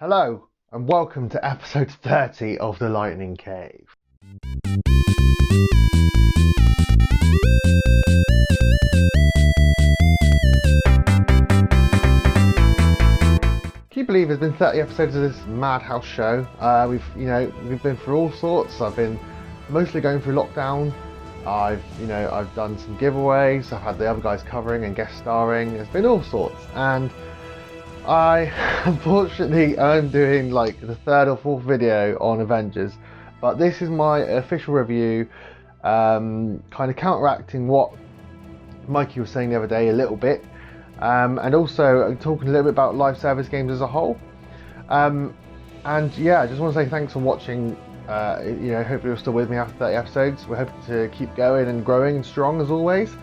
Hello and welcome to episode 30 of The Lightning Cave. Can you believe there's been 30 episodes of this madhouse show? We've been through all sorts. I've been mostly going through lockdown. I've done some giveaways. I've had the other guys covering and guest starring. It's been all sorts, and I unfortunately am doing like the third or fourth video on Avengers, but this is my official review, kind of counteracting what Mikey was saying the other day a little bit, and also talking a little bit about live service games as a whole. And yeah, I just want to say thanks for watching. Hopefully you're still with me after 30 episodes. We're hoping to keep going and growing and strong as always.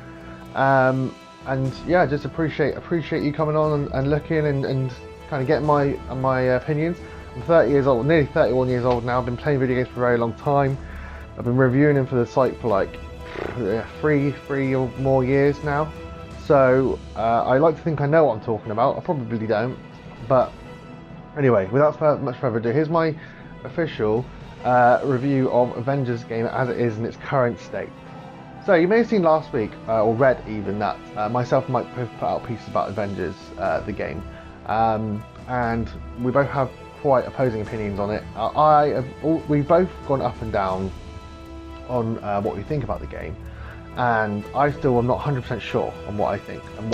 And yeah, just appreciate you coming on and looking and kind of getting my opinions. I'm 30 years old, nearly 31 years old now. I've been playing video games for a very long time. I've been reviewing them for the site for like three or more years now. So I like to think I know what I'm talking about. I probably don't, but anyway, without much further ado, here's my official review of Avengers game as it is in its current state. So you may have seen last week, or read even, that myself and Mike both put out pieces about Avengers, the game, and we both have quite opposing opinions on it. We've both gone up and down on what we think about the game, and I still am not 100% sure on what I think and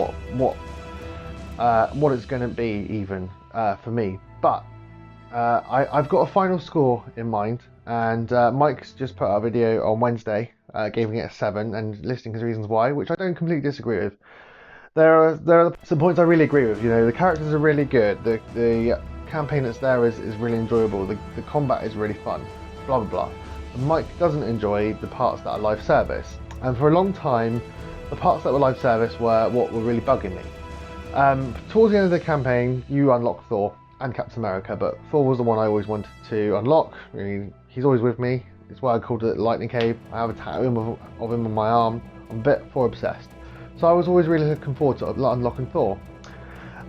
what it's going to be even for me. But I've got a final score in mind, and Mike's just put out a video on Wednesday giving it a 7 and listing his reasons why, which I don't completely disagree with. There are some points I really agree with. You know, the characters are really good, the campaign that's there is really enjoyable, the combat is really fun, blah blah blah. And Mike doesn't enjoy the parts that are live service, and for a long time the parts that were live service were what were really bugging me. Towards the end of the campaign you unlock Thor and Captain America, but Thor was the one I always wanted to unlock. He's always with me. It's why I called it Lightning Cave. I have a tattoo of him on my arm. I'm a bit Thor obsessed. So I was always really looking forward to unlocking Thor.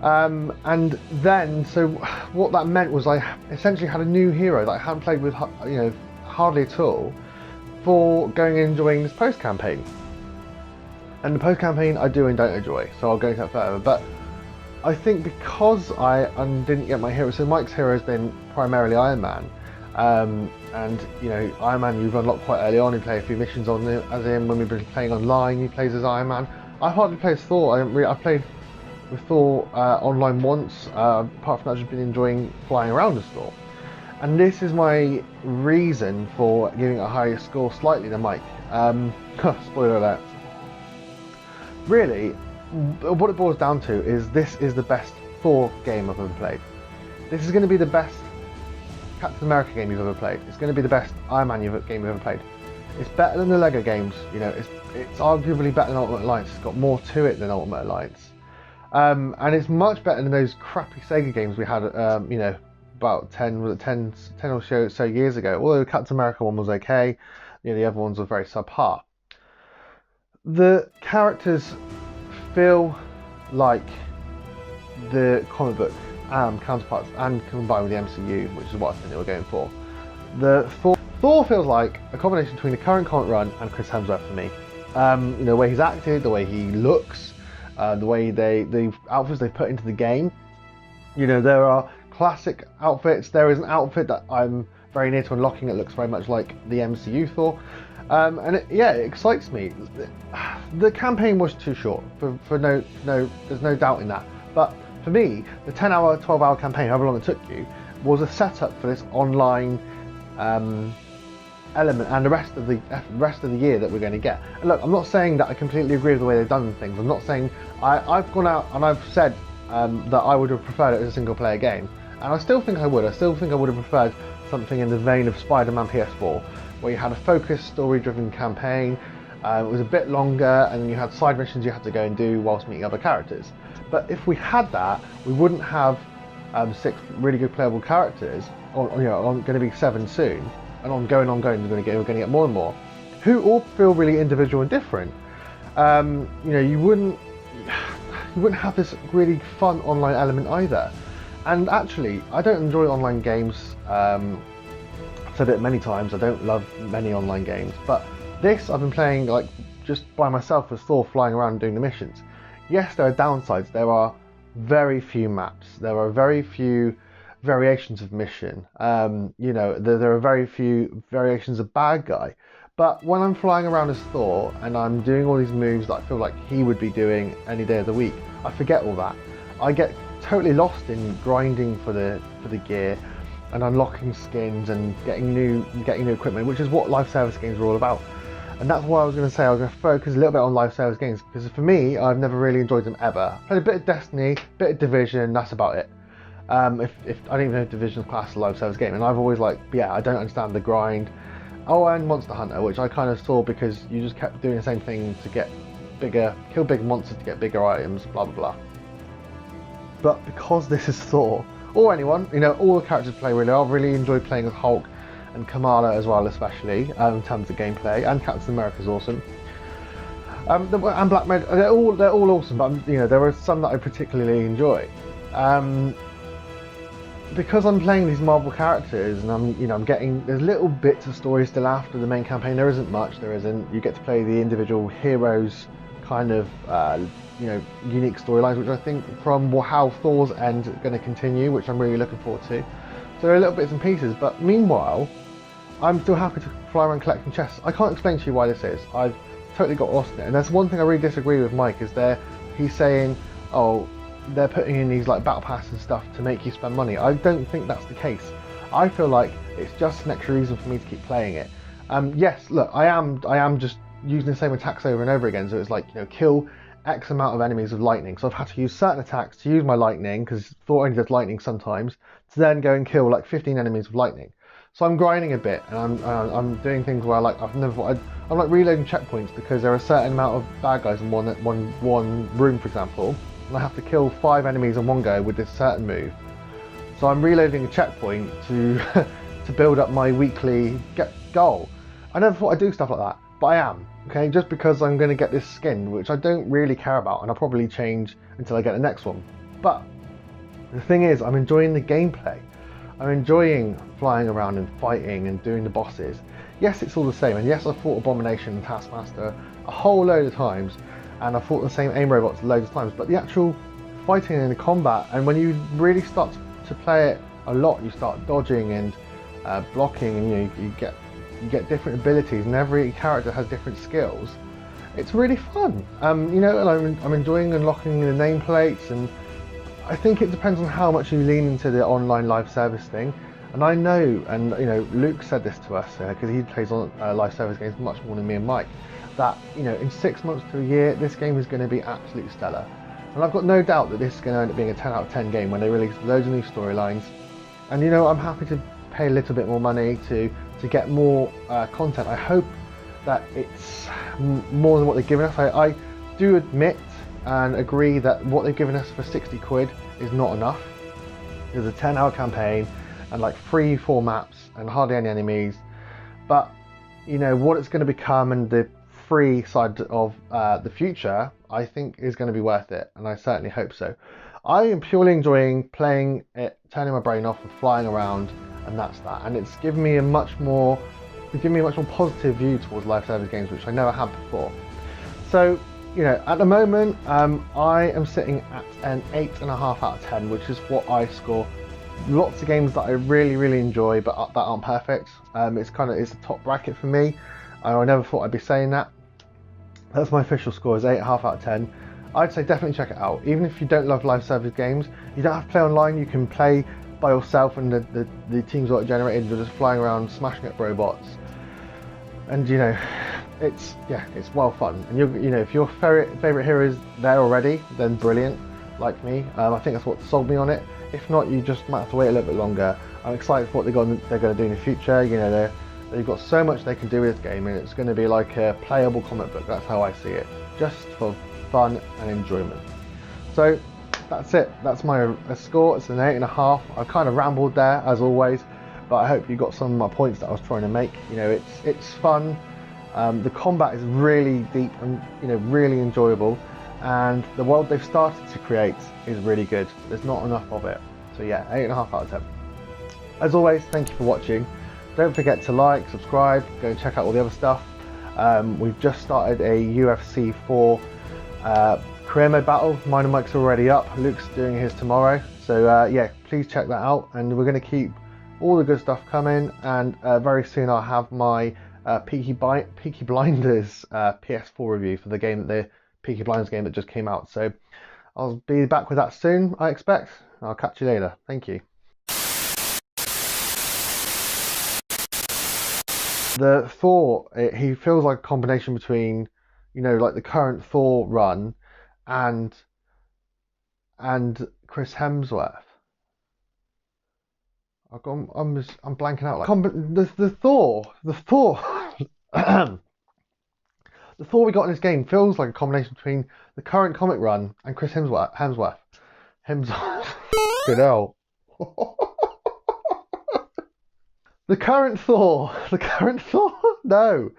And then, so what that meant was I essentially had a new hero that I hadn't played with, hardly at all, for going and enjoying this post-campaign. And the post-campaign I do and don't enjoy, so I'll go into that further. But I think because I didn't get my hero, so Mike's hero has been primarily Iron Man. And Iron Man you've unlocked quite early on. You play a few missions on it, as in when we've been playing online, he plays as Iron Man. I hardly play as Thor. I've played with Thor online once. Apart from that, I've just been enjoying flying around as Thor. And this is my reason for giving it a higher score slightly than Mike. Spoiler alert. Really, what it boils down to is this is the best Thor game I've ever played. This is going to be the best Captain America game you've ever played. It's going to be the best Iron Man game you've ever played. It's better than the Lego games. It's arguably better than Ultimate Alliance. It's got more to it than Ultimate Alliance, and it's much better than those crappy Sega games we had. About 10 or so years ago. Although the Captain America one was okay, the other ones were very subpar. The characters feel like the comic book counterparts and combined with the MCU, which is what I think they were going for. The Thor feels like a combination between the current comic run and Chris Hemsworth for me. The way he's acted, the way he looks, the way the outfits they put into the game. There are classic outfits. There is an outfit that I'm very near to unlocking. It looks very much like the MCU Thor, and it excites me. The campaign was too short for no. There's no doubt in that. But for me, the 10-hour, 12-hour campaign, however long it took you, was a setup for this online element and the rest of the year that we're going to get. And look, I'm not saying that I completely agree with the way they've done things. I'm not saying I've gone out and I've said that I would have preferred it as a single-player game, and I still think I would. I still think I would have preferred something in the vein of Spider-Man PS4, where you had a focused, story-driven campaign. It was a bit longer, and you had side missions you had to go and do whilst meeting other characters. But if we had that, we wouldn't have 6 really good playable characters. Going to be 7 soon, and ongoing. We're going to get more and more, who all feel really individual and different. You wouldn't have this really fun online element either. And actually, I don't enjoy online games. I've said it many times, I don't love many online games, but this I've been playing like just by myself with Thor flying around and doing the missions. Yes, there are downsides. There are very few maps. There are very few variations of mission. There are very few variations of bad guy. But when I'm flying around as Thor and I'm doing all these moves that I feel like he would be doing any day of the week, I forget all that. I get totally lost in grinding for the gear and unlocking skins and getting new equipment, which is what live service games are all about. And that's why I was going to say I was going to focus a little bit on live service games, because for me, I've never really enjoyed them ever. Played a bit of Destiny, a bit of Division, that's about it. If I don't even know if Division is classed as a live service game, and I've always I don't understand the grind. Oh, and Monster Hunter, which I kind of saw because you just kept doing the same thing to get bigger, kill big monsters to get bigger items, blah blah blah. But because this is Thor, or anyone, all the characters play really well. I really enjoy playing as Hulk and Kamala as well, especially in terms of gameplay, and Captain America's awesome. And Black Med, they're all awesome, but there are some that I particularly enjoy. Because I'm playing these Marvel characters, and I'm getting, there's little bits of story still after the main campaign. There isn't much. You get to play the individual heroes, kind of unique storylines, which I think from how Thor's end is going to continue, which I'm really looking forward to. So there are little bits and pieces, but meanwhile, I'm still happy to fly around collecting chests. I can't explain to you why this is. I've totally got lost in it, and that's one thing I really disagree with Mike. He's saying, oh, they're putting in these battle pass and stuff to make you spend money. I don't think that's the case. I feel like it's just an extra reason for me to keep playing it. Yes, look, I am just using the same attacks over and over again. So it's kill X amount of enemies with lightning. So I've had to use certain attacks to use my lightning, because Thor only does lightning sometimes, to then go and kill 15 enemies with lightning. So I'm grinding a bit, and I'm doing things where I'm reloading checkpoints, because there are a certain amount of bad guys in one room, for example, and I have to kill 5 enemies in one go with this certain move. So I'm reloading a checkpoint to to build up my weekly goal. I never thought I'd do stuff like that, but I am. Okay, just because I'm going to get this skin, which I don't really care about, and I'll probably change until I get the next one. But the thing is, I'm enjoying the gameplay. I'm enjoying flying around and fighting and doing the bosses. Yes, it's all the same, and yes, I've fought Abomination and Taskmaster a whole load of times, and I've fought the same aim robots loads of times, but the actual fighting and the combat, and when you really start to play it a lot, you start dodging and blocking, and you get different abilities, and every character has different skills. It's really fun, and I'm enjoying unlocking the nameplates, and I think it depends on how much you lean into the online live service thing. And I know, and Luke said this to us, because he plays on live service games much more than me and Mike, that in 6 months to a year, this game is going to be absolutely stellar. And I've got no doubt that this is going to end up being a 10 out of 10 game when they release loads of new storylines. And I'm happy to pay a little bit more money to get more content. I hope that it's more than what they've given us. I do admit and agree that what they've given us for 60 quid is not enough. There's a 10-hour campaign and 3-4 maps and hardly any enemies, but what it's going to become and the free side of the future, I think is going to be worth it, and I certainly hope so. I am purely enjoying playing it, turning my brain off and flying around, and that's that. And it's given me a much more positive view towards live service games, which I never had before. So at the moment, I am sitting at an 8.5 out of 10, which is what I score lots of games that I really, really enjoy, but that aren't perfect. It's the top bracket for me. I never thought I'd be saying that. That's my official score, is 8.5 out of 10. I'd say definitely check it out. Even if you don't love live service games, you don't have to play online. You can play by yourself, and the teams that are generated, you're just flying around, smashing up robots. And it's well fun. And if your favorite hero is there already, then brilliant. Like me, I think that's what sold me on it. If not, you just might have to wait a little bit longer. I'm excited for what they're going to do in the future. They've got so much they can do with this game, and it's going to be like a playable comic book. That's how I see it, just for fun and enjoyment. So that's it. That's my score. It's an 8.5. I've kind of rambled there as always, but I hope you got some of my points that I was trying to make. It's fun. The combat is really deep and really enjoyable, and the world they've started to create is really good. There's not enough of it, So yeah, 8.5 out of 10. As always, thank you for watching. Don't forget to like, subscribe, go and check out all the other stuff. We've just started a UFC 4 career mode battle. Mine and Mike's already up. Luke's doing his tomorrow. So yeah, please check that out. And we're going to keep all the good stuff coming. And very soon I'll have my Peaky Blinders PS4 review for the Peaky Blinders game that just came out. So I'll be back with that soon, I expect. I'll catch you later. Thank you. The Thor, he feels like a combination between, you know, like the current Thor run and Chris Hemsworth. I'm blanking out. Like the Thor, the Thor we got in this game feels like a combination between the current comic run and Chris Hemsworth. Good hell. The current Thor, no.